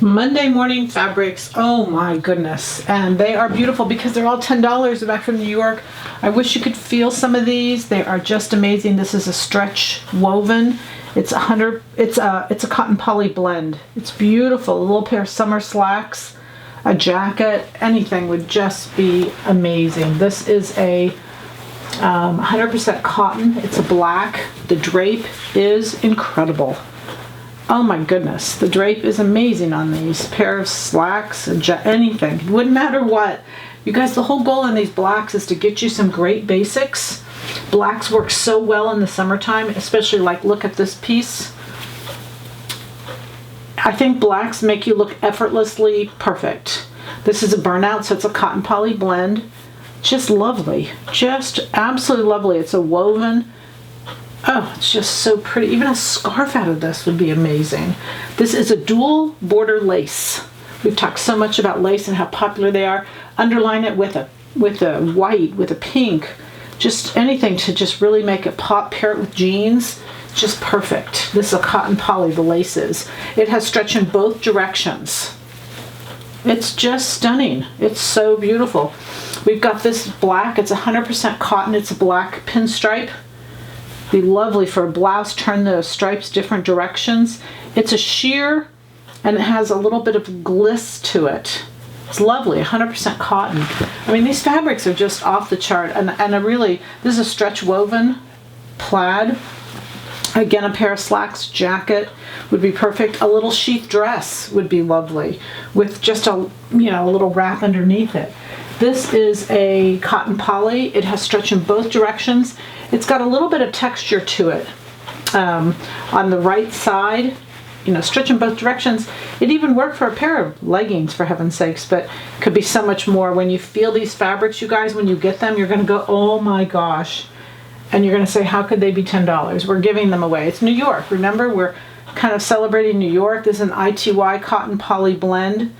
Monday Morning Fabrics. Oh my goodness. And they are beautiful because they're all $10 back from New York. I wish you could feel some of these. They are just amazing. This is a stretch woven. It's a cotton poly blend. It's beautiful. A little pair of summer slacks, a jacket, anything would just be amazing. This is a 100% cotton. It's a black. The drape is incredible. Oh my goodness, the drape is amazing on these. Pair of slacks, anything. It wouldn't matter what. You guys, the whole goal in these blacks is to get you some great basics. Blacks work so well in the summertime, especially like, look at this piece. I think blacks make you look effortlessly perfect. This is a burnout, so it's a cotton poly blend. Just lovely, just absolutely lovely. It's a woven. Oh, it's just so pretty. Even a scarf out of this would be amazing. This is a dual border lace. We've talked so much about lace and how popular they are. Underline it with a white, with a pink, just anything to just really make it pop. Pair it with jeans, just perfect. This is a cotton poly, the lace is. It has stretch in both directions. It's just stunning. It's so beautiful. We've got this black. It's 100% cotton. It's a black pinstripe. Be lovely for a blouse. Turn the stripes different directions. It's a sheer and it has a little bit of gliss to it. It's lovely, 100% cotton. I mean, these fabrics are just off the chart, and this is a stretch woven plaid. Again, a pair of slacks, jacket would be perfect. A little sheath dress would be lovely with just a little wrap underneath it. This is a cotton poly. It has stretch in both directions. It's got a little bit of texture to it. On the right side, stretch in both directions. It even worked for a pair of leggings, for heaven's sakes, but could be so much more. When you feel these fabrics, you guys, when you get them, you're going to go, oh my gosh. And you're going to say, how could they be $10? We're giving them away. It's New York. Remember, we're kind of celebrating New York. This is an ITY cotton poly blend.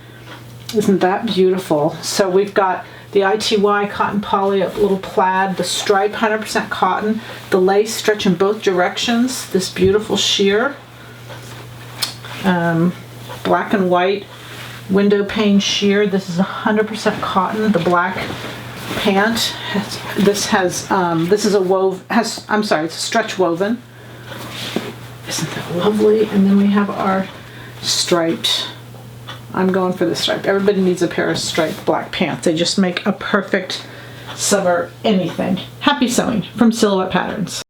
Isn't that beautiful? So we've got the ITY cotton poly, a little plaid, the stripe, 100% cotton, the lace stretch in both directions, this beautiful sheer, black and white window pane sheer. This is 100% cotton. The black pant this is a stretch woven. Isn't that lovely? And then we have our striped. I'm going for the stripe. Everybody needs a pair of striped black pants. They just make a perfect summer anything. Happy sewing from Silhouette Patterns.